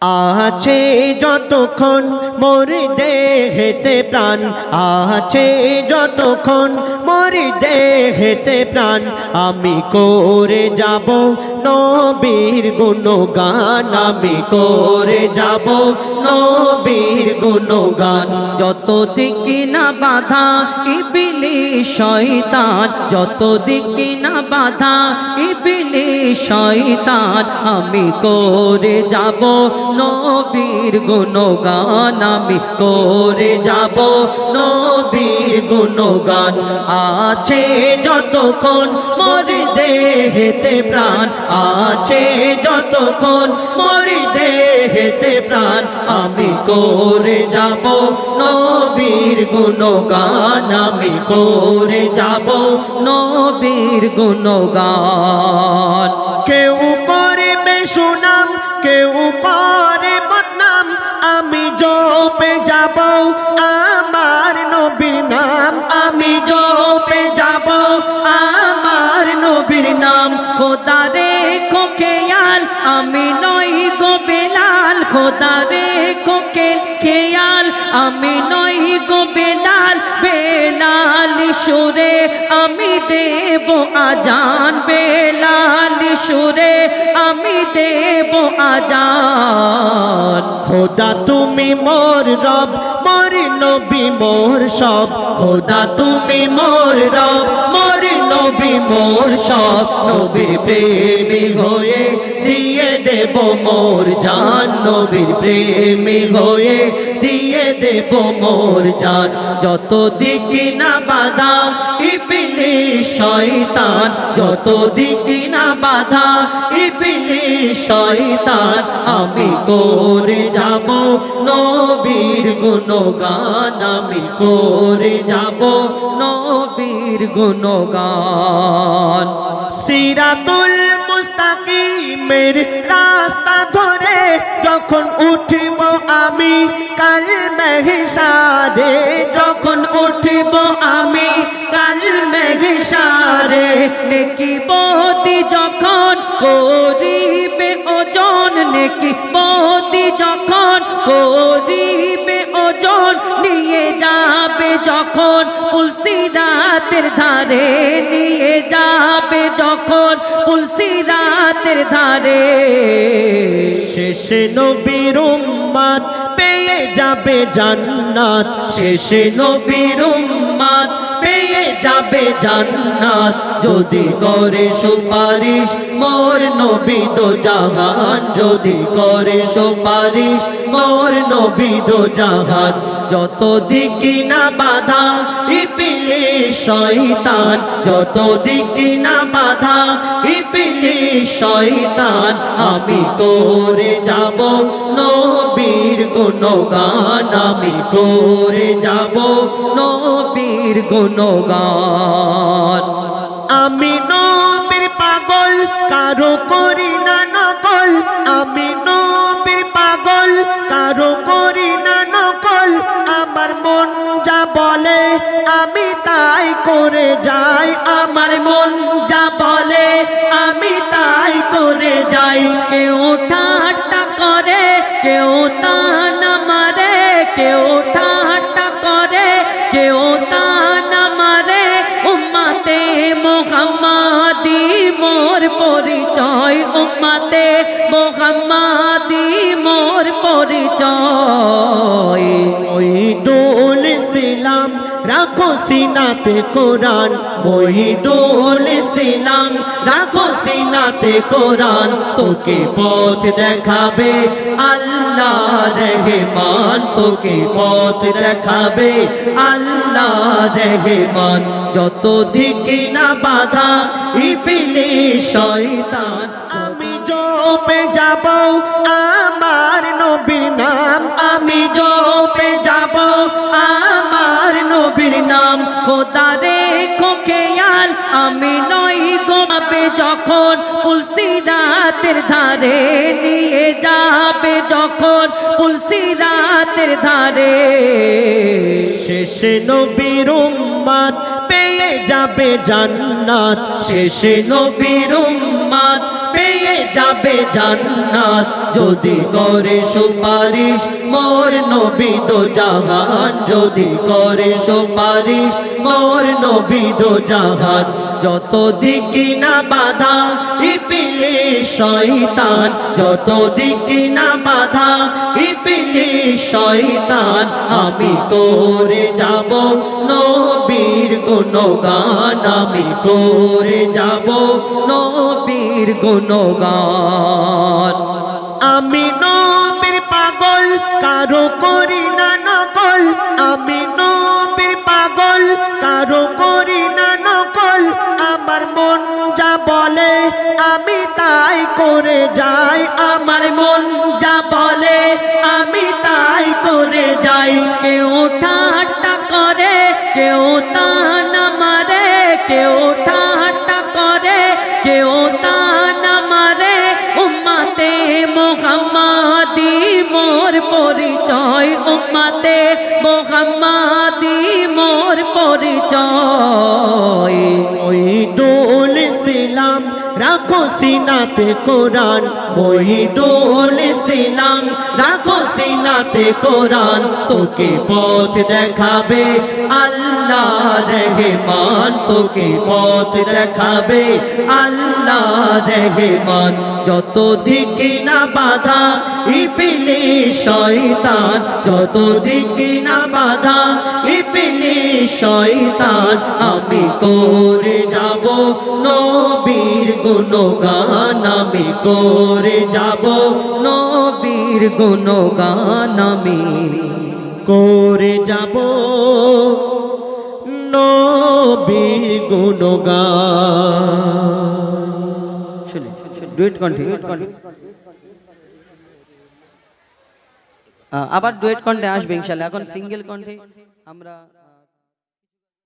আছে যতক্ষণ মোর দেহেতে প্রাণ, আছে যতক্ষণ মোর দেহেতে প্রাণ, আমি করে যাব নবীর গুণগান, আমি করে যাব নবীর গুণগান। যত দিকে না বাধা ইবলিস শয়তান, যত দিকে না বাধা ইবলিস শয়তান, আমি করে যাব নবীর গুণগান, আমি করে যাব নবীর গুণগান। আছে যতক্ষণ মোর দেহেতে প্রাণ, আছে যতক্ষণ মোর দেহেতে প্রাণ, আমি করে যাব নবীর গুণগান, আমি করে যাব নবীর গুণগান। কেউ করবে সুনাম, কেউ করে বদনাম, আমি জপে যাব আমার নবীর নাম, আমি জপে যাব আমার নবীর নাম। খোদা রে খেয়াল আমি নই গো বেলাল, খোদা রে খেয়াল আমি নই গো বেলাল, বেলাল সুরে আমি দেব আজান, বেলাল সুরে আমি দেব আজান। খোদা তুমি মোর রব, মোর নবী মোর সব, খোদা তুমি মোর রব, মোর নবী মোর সব। নবীর প্রেমী হয়ে দিয়ে দেব মোর জান, নবীর প্রেমী হয়ে দিয়ে দেব মোর জান। যত দিকে না বাধা ইবলিস শয়তান, যত দিকে না বাধা ইবলিস শয়তান, আমি করে যাব নবীর গুণগান, আমি করে যাব নবীর গুণগান। সিরাতুল মুস্তাকিমের রাস্তা ধরে যখন উঠব আমি কাল মেহশারে, যখন উঠব আমি কাল মেহশারে, নেকি বদি যখন করিবে ওজন, নেকি বদি যখন করিবে ওজন, নিয়ে যাবে যখন পুলসিরাতের ধারে, নিয়ে যাবে যখন পুলসিরাতের ধারে। শেষে নবীর উম্মত পেয়ে যাবে জান্নাত, শেষে নবীর উম্মত পেয়ে যাবে জান্নাত, যদি করে সুপারিশ মোর নবী দো জাহান, যদি করে সুপারিশ মোর নবী দো জাহান। যত দিকে না বাধা ইবলিস শয়তান, যত দিকে না বাধা ইবলিস শয়তান, আমি করে যাব নবীর গুণগান, আমি করে যাব নবীর গুণগান। আমি নবীর পাগল কারো করি না নকল, আমি নবীর পাগল কারো করি না নকল, আমার মন যা বলে আমি তাই করে যাই, আমার মন যা বলে আমি তাই করে যাই। কেউ ঠাট্টা করে কেউ তানা মারে, কেউ ঠাট্টা করে কেউ তানা মারে, উম্মতে মুহাম্মাদি মোর পরিচয়, উম্মতে মুহাম্মাদি মোর পরিচয়। মহিদুল ইসলাম রাখো সিনাতে কোরআন, মহিদুল ইসলাম রাখো সিনাতে কোরআন, তোকে পথ দেখাবে আল্লাহ রহমান, তোকে পথ দেখাবে আল্লাহ রহমান। যত দিকে না বাধা ইবলিস শয়তান, আমি জপে যাব আমার নবীর নাম, আমি জপে যাব আমার নবীর নাম। খোদা রে খেয়াল আমি নই গোবে যখন পুলসিরাতের ধারে, নিয়ে যাবে যখন পুলসিরাতের ধারে। শেষে নবীর উম্মত পেয়ে যাবে জান্নাত, শেষে নবীর উম্মত পেয়ে যাবে জান্নাত যদি করে সুপারিশ মোর নবী দো জাহান যদি করে সুপারিশ মোর নবী দো জাহান যত দিকে না বাধা ইবলিস শয়তান যত দিকে না বাধা ইবলিস শয়তান আমি করে যাব নবীর গুণগান আমি করে যাব নবীর গুণগান আমি নবীর পাগল কারো করি না নকল আমি নবীর পাগল কারো করি না নকল আমার মন যা বলে আমি তাই করে যাই আমার মন যা বলে আমি তাই করে যাই কেউ ঠাট্টা করে কেউ তানা মারে কেউ ঠাট্টা করে কেউ তানা মারে উম্মতে মুহাম্মাদি মোর পরিচয় উম্মতে মুহাম্মাদি মোর পরিচয় ওই দোল ইসলাম রাখো সিনাতে কোরআন মহিদুল ইসলাম রাখো সিনাতে কোরআন তোকে পথ দেখাবে আল্লাহ রহমান তোকে পথ দেখাবে আল্লাহ রহমান যত দিকে না বাধা ইবলিস শয়তান যত দিকে না বাধা ইবলিস শয়তান আমি করে যাব নবীর গুণগান আমি করে যাব নবীর গুণগান আমি করে যাব নবীর গুণগান শুনে ডুয়েট কণ্ঠে আবার ডুয়েট কণ্ঠে আসবে ইনশাআল্লাহ এখন সিঙ্গেল কণ্ঠে আমরা